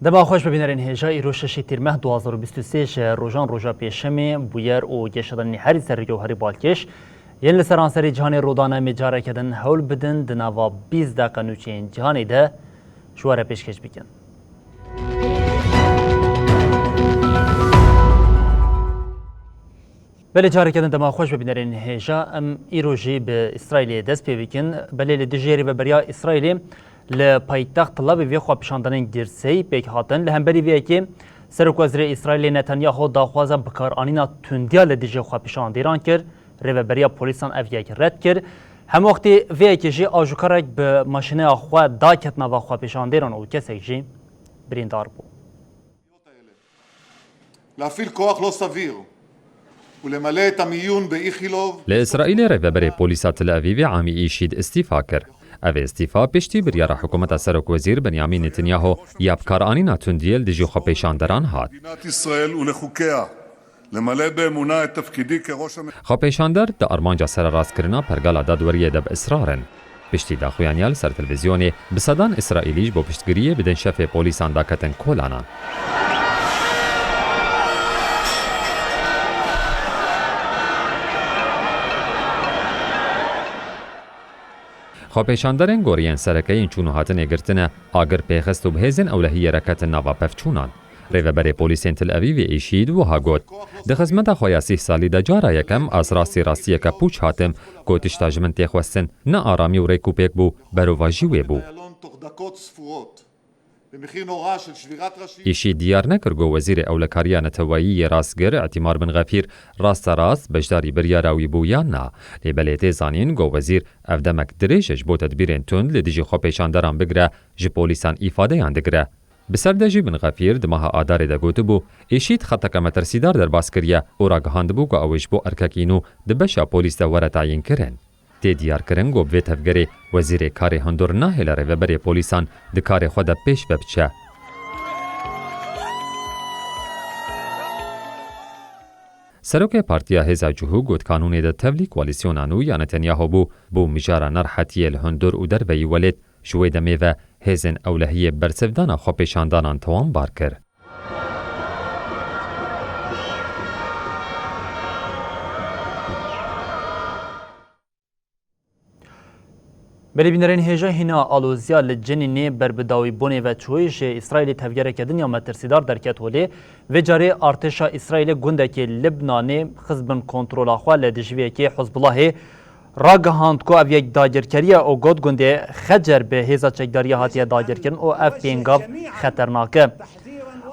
دما خوش ببینرین هجا ایرو ششی تیرمه 2023 روژان روژا پیشمی بویر و گشتن هری سر جوهری بالکش یل لسرانسری جهان رودانه مجاره کدن هول بدن دنوا 20 دقیقه نوچین جهانی ده شواره پیشکش بکن. بله جاره کدن دما خوش ببینرین هجا ام ایروژی به اسرائیل دست پیوکن بله لدجیری و بریا اسرائیلی لپایتخت تل آویو خو پیشاندن گرسی پیک هاتن لهمبری وی که سرک وزیر اسرائیل نتانیاهو داخوازه بکار آنینا تندیا لدیجه خو پیشاندیران کرد ریوبریا پلیسان اویک رد کرد هم وقتی وی که جی آجوکارک به ماشینه خو داکت نوا خو پیشاندیران او کسی جی بریندار بو. להפעיל כוח לא סביר ולמלא את המיון באיכילוב. لإسرائيل ریوبری پلیسا تل آویو عامی ایشید استیفا کرد. او استیفا پشتی بریار حکومت سرک وزیر بنیامین نتانیاهو یا بکار آنینا تندیل دیجو خو پیشاندران هات. مדינת ישראל ולחוקיה למלא באמונה את תפקידי כראש הממשלה. خو پیشاندر د ارمانجا سر راست کرنا پرگالا دادوریه دب اسرارن. پشتی دا خویانیال سر تلویزیونی بسادان اسرائیلیش بو پشتگیریه بدن شف پولیسان داکتن کولانا. خو پیشاندرین گورین سرکین چونو هاتن اگرتنه آگر پیخست و بهزن اولهی رکت نوا پفچونان. ریوبری پلیسین تل آویو ایشید و ها گوت. ده خزمت خویا 30 سالی دا جارا یکم از راستی که پوچ هاتم گوتش تاجمن تیخوستن نه آرامی و ریکو پیک بو برو واجیوی بو. ایشی دیار نکرگو وزیر اولکاریا نتوایی راستگر اعتمار بن غفیر راست بجداری بریاراوی بو یا نا. لیبلیتی زانین گو وزیر افدمک دریجش بو تدبیرین تند لدیجی خو پیشاندران بگره جی پولیسان ایفاده یان دگره. بسردجی بن غفیر دماها آداره دا گوتو بو ایشید خطا مترسیدار در باس کریه او را گهاند بو که اوش بو ارکاکینو دبشا پولیس دا وره تعیین کرن. تی دیار کرن گو بوی تفگری وزیر کار هندور ناهل ریوبری پولیسان ده کار خود پیش ببچه. سروک پارتیا هزا جهو گوت کانونی ده تولی کوالیسیونانو یا نتانیاهو بو مجارا نرحتیه الهندور او در وی ولید شوی دمیوه هزن اولهی برسفدانا خو پیشاندانان توان بار کر. بلی بینرین هجا هینا آلوزیا لجنینی بربداوی بونه و چویش اسرائیل تفگره کدن یا مترسیدار درکت هولی و جاری ارتشا اسرائیل گنده که لبنانی خزبن کنترول آخوا لدجویه که حزب الله راگهاند کو او یک داگیرکری او گود گنده خجر به هزا چکداری هاتیه داگیر کرن او اف پینگاو خطرناکه.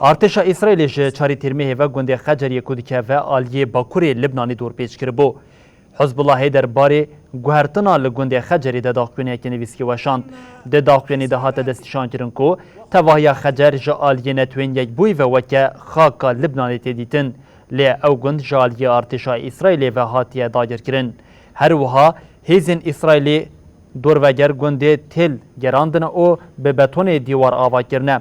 ارتشا اسرائیل چاری ترمه و گنده خجر یکودکه و آلیه باکوری لبنانی دور پیچ کربو. حزب الله در باره گوهرتنا لگنده خجری ده داخلینی که نویسکی وشاند. ده داخلینی ده هات دستشان کرن کو تواهی خجر جا آلیه نتوین یک بوی و وکه خاکا لبنانی تیدیتن. لی او گند جا آلیه ارتشا اسرائیل و هاتیه داگیر کرن. هر وها هیزن اسرائیلی دوروگر گنده تل گراندن او به بتون دیوار آوا کرنه.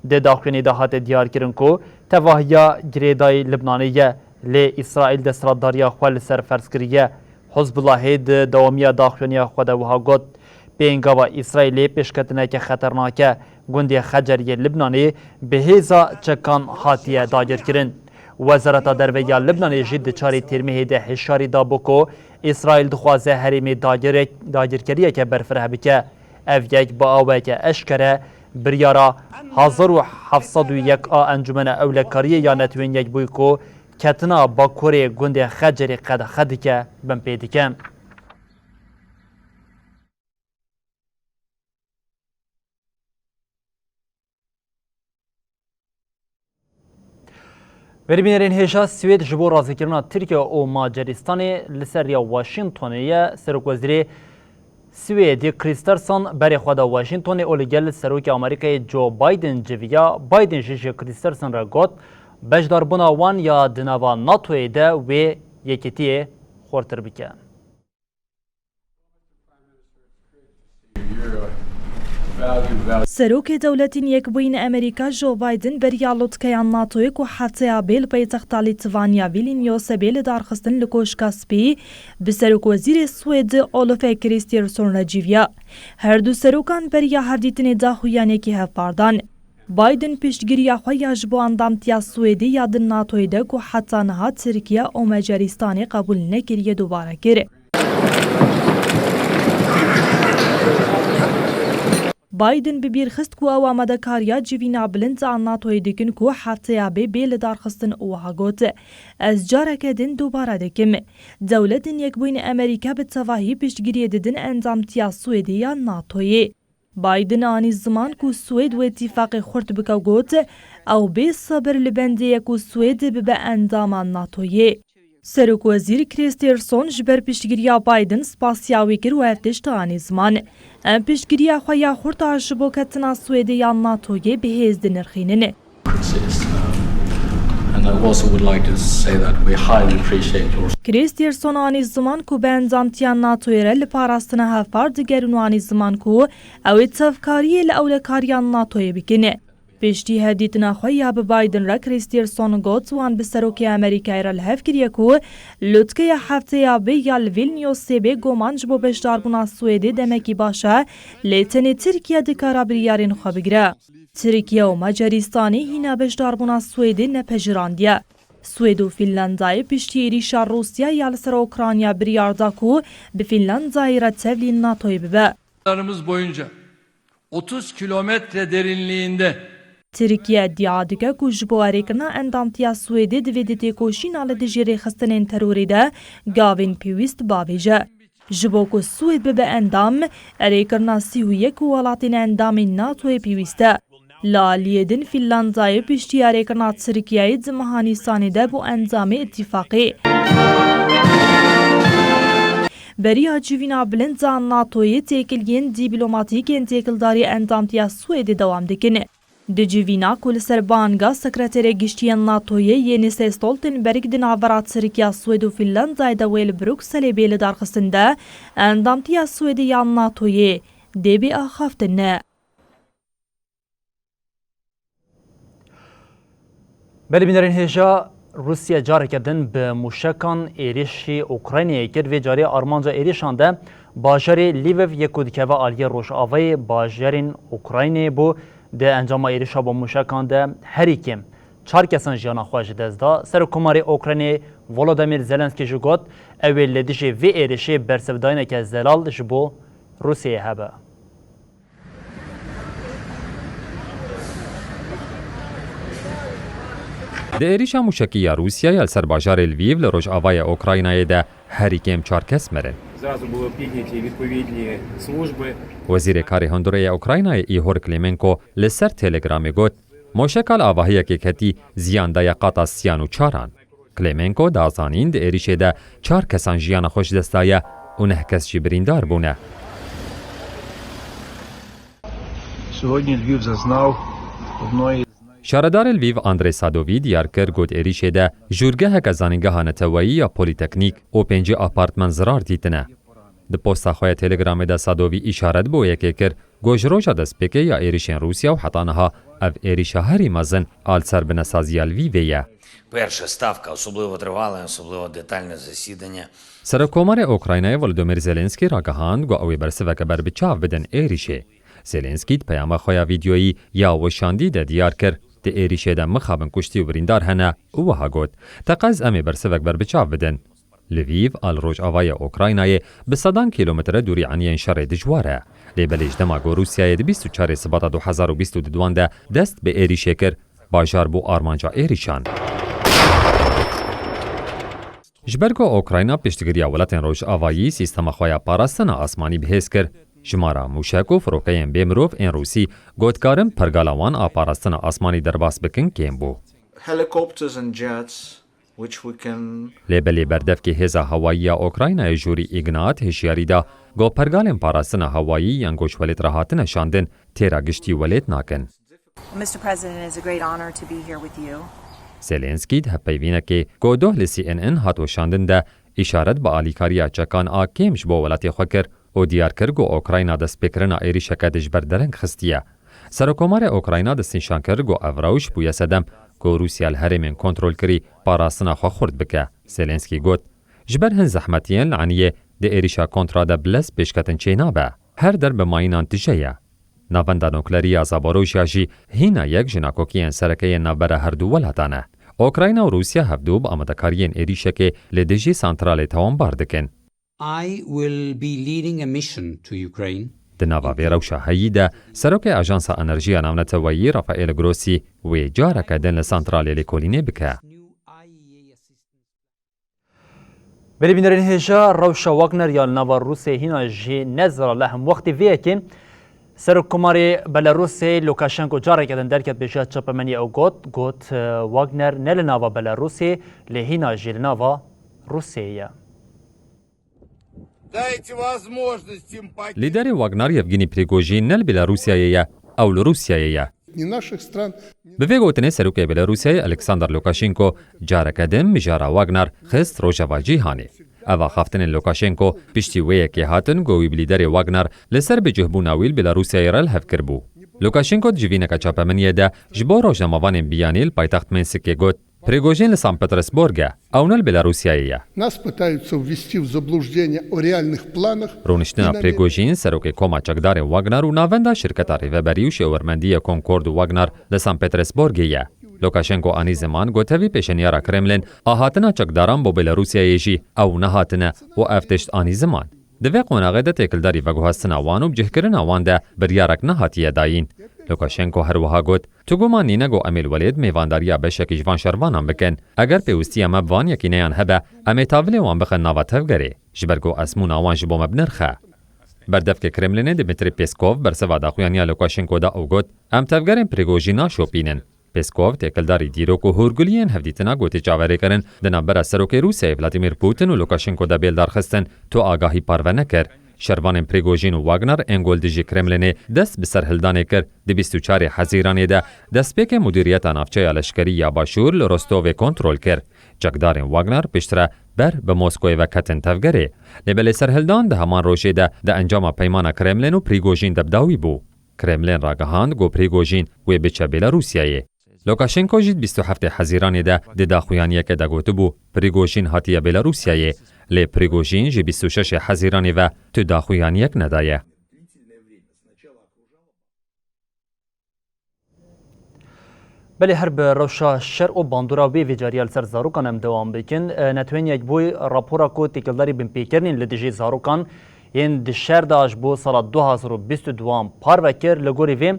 ده داخلینی ده هات دیار کرن کو تواهی گریدای لبنانیه لی اسرائیل دستراداریا خوال سر فرض کریه. حزب الله ده دوامیا داخلینی خود وها گوت بینگاوا اسرائیلی پیشکتنه که خطرناکه گنده خجری لبنانی به هیزا چکان هاتیه داگیر کرن. وزارت درویه لبنانی جد چاری ترمیه ده هشاری دابوکو اسرائیل دخوازه حریم داگیرکریه که برفره بکه. او یک با آوه که اشکره بریارا 1701 انجمن اولکاریه یا نتوین یک بوی که کتنا با کوری گنده خجری قد خدی که بم پیدی که. وری بینرین هیچا سوید جبو رازی کرنا ترکیه و ماجرستان لسر یا واشنطنیه سرک وزیری سویدی کریسترسن بری خدا واشنطن اولگل سروک آمریکای جو بایدن جویا بایدن جیش کریسترسن را گوت بجدار بنا وان یا دناوا ناتوی ده و یکیتی خورتر بکن. سروک دولتین یک بین امریکا جو بایدن بریالوت کیان ناتوی کو حتی بیل پیتخت لیتوانیا ویلینیوس بیل دارخستن لکوشکا سپی به سروک وزیر سوید اولف کریسترسن رجیویا هر دو سروکان بریا هفدیتن داخویانه که هفاردان بایدن پیشگیری خوی جبو اندامتیا سویدی یاد ناتوی ده کو حتی نها ترکیه و مجاریستانی قبول نکریه دوباره گره. بایدن ببیر خست کو او آمده کاریا جوینا بلند آن ناتوی دکن کو حتی بیل دارخستن اوها گوت از جارک دن دوباره دکم دولت یک بین امریکا به تواهی پیشگیری ددن اندامتیا سویدی یا ناتوی بایدن آنی زمان کو سوید و اتفاق خورد بکو گوت او بی صبر لبنده کو سوید به اندام ناتوی سروک وزیر کریسترسن جبر پیشگیری بایدن سپاسیاوی کر و افتشت آنی زمان ام پیشگیری خویا خورد عجبو کتنا سویدی یا ناتوی به هزد نرخینن کریسترسن آنی زمان کو به انزامتیا ناتوی را لپاراستنه هفار دگرون آنی زمان کو او تفکاری لأولکاریان ناتوی بکنه پیشتی هدیتنا خویا به بایدن را کریسترسن گوت وان به سروک امریکای را لحف کریه کو لطکه هفته یا به یا ویلنیوس به گومانج بو بشدار بنا سویدی دمکی باشه لیتنی ترکیه دکارا بریارین خواه بگره. ترکیه و مجاریستانی هینا بشدار بنا سویدی نپجراندیه. سوید و فینلندای پیشتی ایریشا روسیا یا لسر اوکرانیا بریاردا کو به فینلندای را تevlin ناتوی ببه. boyunca 30 kilometre derinliğinde Türkiye iddia dike ku ji bo erêkirina endamtiya Swêdê divê di têkoşîna li dijî rêxistinên terorê de gavên pêwîst bavêje. Ji bo ku Swêd bibe endam, erêkirina 31 welatên endamên NATOyê pêwîst e. Li aliyê din Fînlandayê piştî erêkirina Tirkiyeyê zimeha Nîsanê de bu endamê itîfaqê. Beriya civîna bilind a NATOyê têkiliyên dîplomatîkên têkildarî endamtiya Swêdê dewam dikin. Di civîna ku li ser banga sekreterê giştiyên NATOyê Jens Stoltenberg di navbera Tirkiya, Swêd û Fînlandayê de wê li Brukselê bê li darxistin de endamtiya Swêdê ya NATOyê dê bê axaftin ne. Belbînerên hêja Rusya carekirtin bi mûşekan êrişî Ukraynayê kir vê carî armanca êrişan de bajarê Lviv yekû dikeve aliyê Rojavayê bajarên Ukraynayê bû di encama êrişa bo mûşekan de herî kêm 4 kesan jiyana xwe ji dest da. Serokkomarê Ukraynayê Volodymyr Zelenskî ji got ew ê li dijî vê êrişê bersevdayîneke zelal ji bo Rusyayê hebe. Di êrişa mûşekî ya Rûsyayê li ser bajarê Lviv li Rojavayê Ukraynayê de herî kêm 4 kes mirin. Зразу були підняті відповідні служби. Wezîrê Karê Hundirê Ukraynayê Ihor Klimenko li ser Telegramê got moşeka li avahiyekê ketî ziyan daya qata siyan û çaran. Klimenko dazanîn di êrişê de 4 kesan jiyana xwe ji dest daye û 9 kes jî birîndar bûne. Сьогодні Львів зазнав одної Şaredarê Lviv Andrei Sadovî diyar kir got êrişê de jûrgeheke zanîngeha neteweyî ya polîteknîk û 5 apartman zirar dîtine. Di posta xwe ya Telegramê de Sadovî îşaret bo yekê kir got ji roja destpêkê ya êrişên Rûsya û heta niha ev êrişa herî mezin al ser binesaziya Lvîvê ye. Перша ставка, особливо тривале, особливо детальне засідання. Serokkomarê Ukraynayê Volodymyr Zelenskî ragihand got ew ê bersiveke berbiçav bidin êrişê. Zelenskî peyama xwe ya vîdyoyî ya weşandî de diyar kir di êrişê de mixabin kuştî û birîndar hene û wiha got teqez em ê bersivek berbiçav bidin. Lviv al Rojavayê Ukraynayê bi sedan kîlometre dûrî aniyên şerê dijwar e. Lêbelê ji dema got Rûsyayê di 24 Sibata 2022 de dest bi êrişê kir bajar bû armanca êrişan. Ji ber got Ukrayna piştgiriya welatên Rojavayî sîstema xwe ya parastina asmanî bihêz kir, jimara mûşek û firokeyên bêmirov ên Rûsî gotkarin pergala wan a parastina asmanî derbas bikin kêm bû. Helicopters and jets which we can لێبەلێ بەردەفکی هێزە هەواییە ئۆکراینای ژووری ئیگنات هێشیاریدا گۆپەرگالên parastina هەوایی یان گۆچوەلێت ڕەهاتنە شاندن تێرا گشتی وەلێت ناکەن. Mr. President, it is a great honor to be here with you. زێلێنسکی هەپەیڤینەکێ گۆدۆ لە CNN هاتوەشاندندا ئیشارەت بە ئالیکاریە چەکان ئاکێمش بۆ وڵاتی خۆ کرد و دیارکرد و ئۆکراینە دەستپێکردنا عێریشەکە دژبەر دەرەنگ خستیە. سەرۆکۆمارە ئۆکراینە دەستنیشان کرد و ئەڤراوش بوویە سەدەم کە رووسیا لە هەرێمێن کۆنترۆل کردی پاراستنا خۆ خورد بکە. زێلێنسکی گوت ژبەر هەن زەحمەتیان لەعنیە دە عێریشا کۆنترادە بلەس پێشکەتن چێ نابە هەر دەر بە ماینان تژەیە. ناڤەندا نوکلەریە زابۆرۆژیاژی هینە یەک ژناکۆکیان سەرەکەیە ناڤبەرە هەردوو وڵاتانە. ئۆکراینە و رووسیا هەفتوو بە ئامادەکاریên عێریشەکێ لە دژی سانترالێ تاوانبار دەکەن. I will be leading a mission to Ukraine. دناڤاڤێ ڕەوشە هەییدا سەرۆکەی ئاژانسا ئەنەرژیە ناونەتەوەیی ڕەفائێل گرۆسی وێ جارەکە دەن لە سانترالێ لێکۆلینێ بکە. بینەرین هێژە ڕەوشە واگنەر یا ناوا رووسێ هینا ژێ نەزرا لە هەم وەختی vêyekê سەرۆککۆمارê Belarusê Lukashenko carekê din derket bêje çepemenî ew got Wagner ne li nava Belarusê lê hîna jî li nava Rûsyayê ye. لیدەری واگنەر یەڤگینی پریگۆژین نە لە بێلاروسیایەیە ئەو لە رووسیایەیە. بەvê gotinê serokê Belarusiyayê Alexander Lukashenko careke din mijara Wagner xist rojeva cîhanê. Eva xaftinên Lukashenko piştî wêyekê hatin govî bi lîderê Wagner li ser bicihbûna wî li Belarusiyayê re li hev kirbû. Lukashenko di civîneka çapemeniyê de ji bo rojnamevanên biyanî li paytext Minskê got Prigojin li Sankt Petersburgê ew ne li Belarusiyayê ye. Rûniştina Prigojin serokê koma çekdarên Wagner û navenda şirketa rêveberî û şêwermendiya Concord û Wagner li Sankt Petersburgê ye. Lukashenko anî ziman gotevî pêşeniyara Kremlin a hatina çekdaran bo Belarusiyayê jî ew nehatine û ev tişt anî ziman. Di vê qonaxê de têkildarî veguhestina wan û bicihkirina wan de biryarek nehatiye dayîn. Lukashenko her wiha got tu gumanîne got em ê li welêt mêvandariya beşekî ji van şervanan bikin eger pêwistiya me bi van yekîneyan hebe em ê tavilê wan bixin nava tevgerê ji ber got esmûna wan ji bo me binirxe. Berdevkê Kremlinê Dmitry Peskov berseva daxuyaniya Lukashenko da ew got em tevgerên Prigojîn naşopînin. Peskov têkildarî dîrok û hûrguliyên hevdîtina gotê çaverê kirin di navbera serokê Rûsyayê Vladimir Putin û Lukashenko de bêldarxistin tu agahî parve nekir. Şervanên Prigojîn û Wagner ên gol dijî Kremlinê dest bi serhildanê kir di 24 Hezîranê de destpêkê mudîriyeta navçeya leşkerî ya Başûr li Rostovê kontrol kir. Çekdarên Wagner piştre ber bi Moskowê ve ketin tevgerê. Lêbelê serhildan di heman rojê de di encama peymana Kremlin û Prigojîn de bidawî bû. Kremlin ragihand got Prigojîn wê biçe Belarusiyayê. Lukashenko jî 27 Hezîranê de di daxuyaniyeke de gotibû Prigojîn hatiye Belarusiyayê. Lê Prigojîn ji 26 Hezîranê ve tu daxuyaniyek nedaye. Belê her bi rewşa şer û bandora wê vêcariya li ser zarokan em dewam bikin. Netwên yekbûyî rapora ku têkildarî binpêkirîn li dijî zarokan yên di şer de ji bo sala 2022 parve kir li gorî vê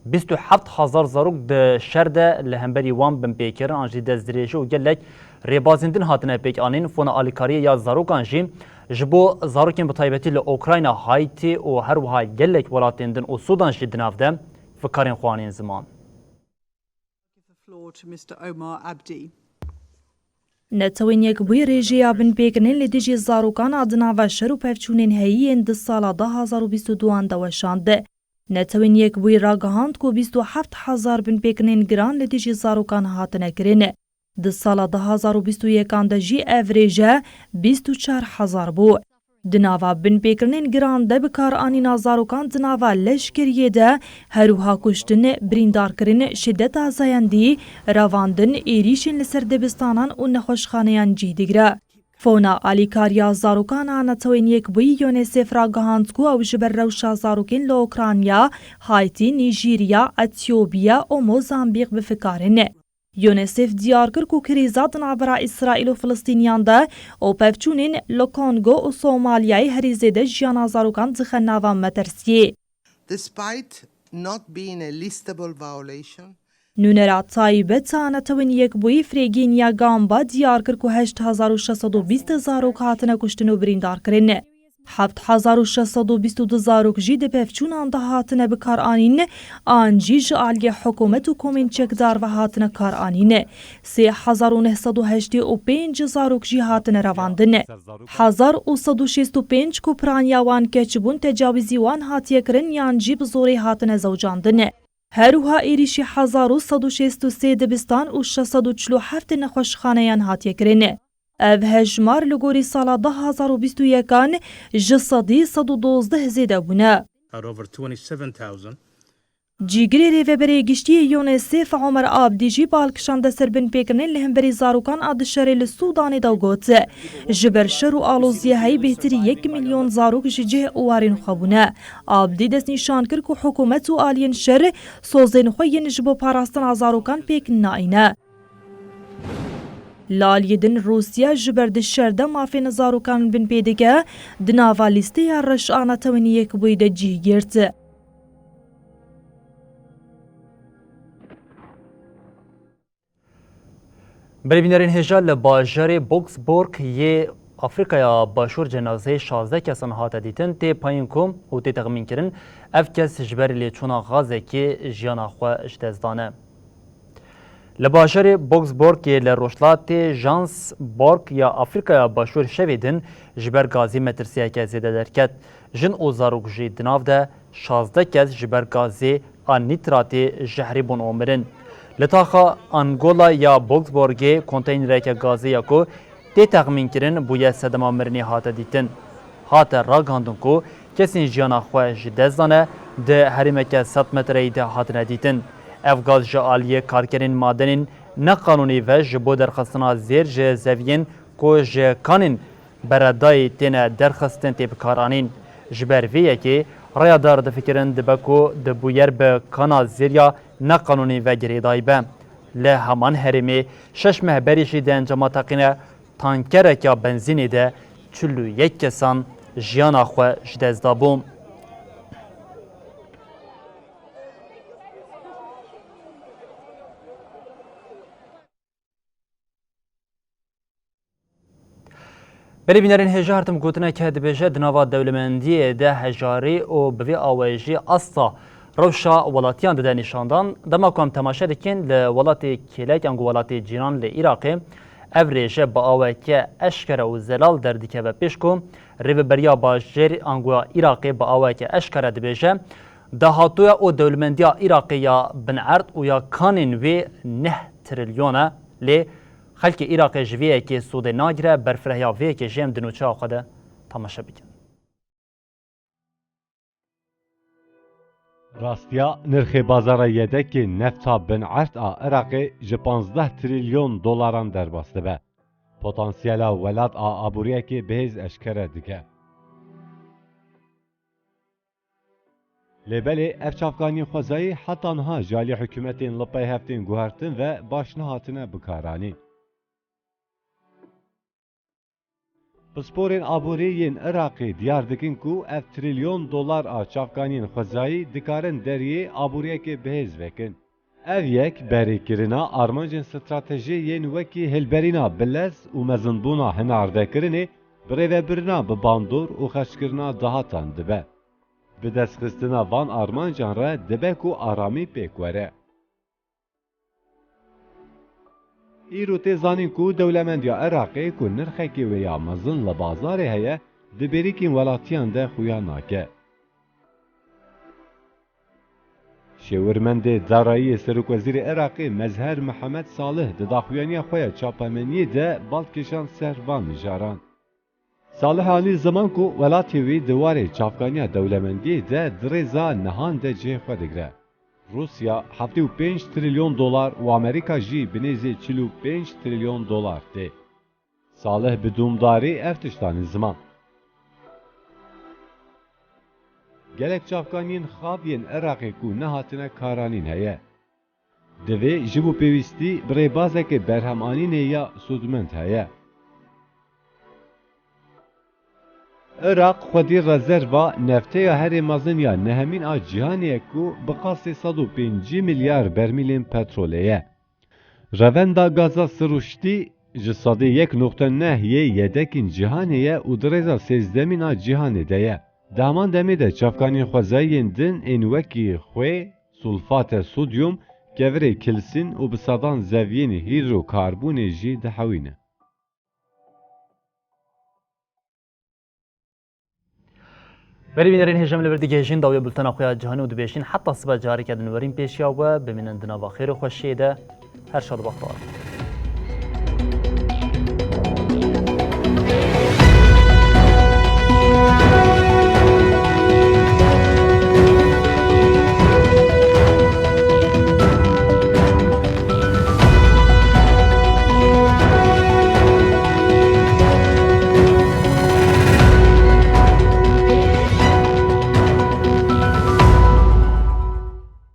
27,000 zarok di şer de li hemberî wan binpêkirin an jî destdirêjî û gelek rêbazîndin hatine pêkanîn fona alîkariyê ya zarokan jî ji bo zarokên bi taybetî li Okrayna, Haîtî û her wiha gelek welatên din û Sudan jî di nav de fikarên xwanên ziman. Netewên yekbûyî rêjeya binpêkirinên li dijî zarokan a di nava şer û pevçûnên heyî di sala 2022 de weşand. Netewên yekbûyî ragihand ku 27,000 binpêkirinên giran li dijî zarokan hatine kirin. Di sala 2021 de jî ev rêje 24,000 bû. Di nava binpêkirinên giran de bikaranîna zarokan di nava leşkeriyê de herûha kuştin, birîndarkirin, şiddeta zayendî, revandin, êrîşên li ser dibistanan û nexweşxaneyan cih digire. Fona alîkariya zarokana netewên yekbûyî UNICEF ragihand ku ew ji ber rewşa zarokên li Okrayna, Haîtî, Nîjîriya, Etiyopya û Mozambîk bifikarin. UNICEF diyar kir ku krîza di navbera İsraîl û Filistîniyan de û pevçûnên li Kongo û Somaliyayê herî zêde jiyana zarokan dixe nava metirsiyê. Nûnera taybeta netewên yekbûyî Frêgîniya Gamba diyar kir ku 8620 zarok hatine kuştin û birîndarkirin. 7622 zarok jî di pevçûnan de hatine bikaranîn, an jî ji aliyê hikûmet û komên çekdar ve hatine karanîn. 3985 zarok jî hatine revandin. 1165 ku piraniya wan keçibûn tecawîzî wan hatiye kirin yan jî bi zorê hatine zewcandin. Herûha êrişî 1163 dibistan û 647 nexweşxaneyan hatiye kirin. Ev hejmar li gorî sala 2021 ji sedî 112 zêde bûne. over 27,000. Cîgirê rêveberê giştiyê Yûnesê Omer Abdî jî balkişan de serbin pêkirinê li hemberî zarokan a dişerê li Sûdanê de got. Ji ber şer û aloziyeheyî bêhtirî 1 milyon zarok ji cih û warên xwe bûne. Abdî destnîşan kir ku hikûmet û aliyên şer sozên xwe yên ji bo parastina zarokan pêk naîne. Laliyê din Rûsya ji ber di şer de mafên zarokan bin pê dike, di nava lîsteya reşana tewînî yekbûyî de cih girt. Berîvînerên hêja li bajarê Boksburg yê Afrikaya Başûr cenazeyê 16 kesan hate dîtin tê payîn kom û tê texmînkirin ev kes ji ber lêçûna gazekê jiyana xwe ji dest dane. Li bajarê Boksburgê li rojhilatê Johannesburg ya Afrikaya Başûr şevê din ji ber gazê metirsiyeke zêde derket. Jin û zarok jî di nav de 16 kes ji ber gazê a nîtratê jehrî bûn omirin. Li taxa Angola ya Boksburgê konteynereke gazê ya ku tê texmînkirin bûye sedema mirinê hate dîtin. Hate ragandin ku kesên jiyana xwe ji dest dane di herêmeke 100 metreyê de hatine dîtin. Ev gaz ji aliyê karkerên madenên neqanûnî ve ji bo derxistina zêr ji zeviyên ku ji kanên beredayê têne derxistin tê bikaranîn. Ji ber vê yekê rayadar difikirin dibe ku dibûyer bi kana zêriya neqanûnî ve girêdayî be. Li heman herêmê 6 mehberî jî di encama teqîne tankereka benzînê de 41 kesan jiyana xwe ji dest dabû. Berîvînerên hêja hartim gotineke dibêje di nava dewlemendiyê de hejarî û bi vê awayî jî asta rewşa welatiyan dide nîşandan. Dema ku em temaşe dikin li welatê Kêlek an welatê cîran li Iraqê ev rêje bi awayeke eşkere û zelal derdikeve pêş ku rêveberiya bajêr an Iraqê bi awayeke eşkere dibêje dahatuya û dewlemendiya Iraqê ya binerd û ya kanên wê 9 trilyona lê xelkê Iraqê ji vê yekê sûdê nagire berfirehya vê yekê jê em di nûçeya xwe de temaşe bikin. Rastiya nirxê bazara yedekê nefta binerd a Iraqê ji 15 trilyon dolaran derbas dibe. Potansiyela welat a aboriyekê bêhêz eşkere dike. Lêbelê ev çavkaniyên xwezayî heta niha ji alî hikûmetên li pey heftên guhertin ve başne hatine bikaranîn. Pisporên aborî yên Iraqê diyar dikin ku ev trilyon dolar a çavkaniyên xwezayî dikarin deriyê aboriyekê bêhêz vekin. Ev yek berêkirina armancên stratejî yên wekî hilberîna bilez û mezinbûna hinardekirinê bi rêvebirina bi bandor û xeşkirina dahatan dibe. Bi destxistina van armancan re dibe ku aramî pêk were. Îro tê zanîn ku dewlemendiya Iraqê ku nirxekê wê ya mezin li bazarê heye di bêrîkên welatiyan de xuya nake. Şêwirmendê Darayî Serokvezîrê Iraqê Mezher Mihemed Salih di daxuyaniya xwe ya çapemeniyê de baldkêşan ser van mijaran. Salih anî ziman ku welatê wî di warê çavkaniya dewlemendiyê de di rêza nihan de cihê xwe digire. Rusya 75 trilyon dolar û Amerîka jî binêzê 45 trilyon dolar tê. Salih bi dûmdarî ev tiştanî ziman. Gelek çavkaniyên xav yên Iraqê ku nehatine karanîn heye. Divê ji bo pêwîstî bi rêbazekê berhemanînê ya sûdmend heye. Iraq xwedî rezerva nefteya herê mezin ya nehemîn a cîhanê ku bi qasê 105 milyar bermîlên petrolê ye. Revenda gaza siruştî ji sadê 1.9 yedekên cihanê ye û di rêza sêzdemîna cihanê de ye. Daman demê de çavkanên xwezayên din ên wekî xwê, sulfate sodyum, kevirê kilsin û bi sadan zeviyên hîdrokarbonê jî dihewîne. بری بینرین هجم لبر دیگه جین داوی بلتنا خویا جهانی و دبیشین حتی صبح جاری کردن ورین پیشیا و بمینن دنا با خیر و خوشیده هر شاد بخیر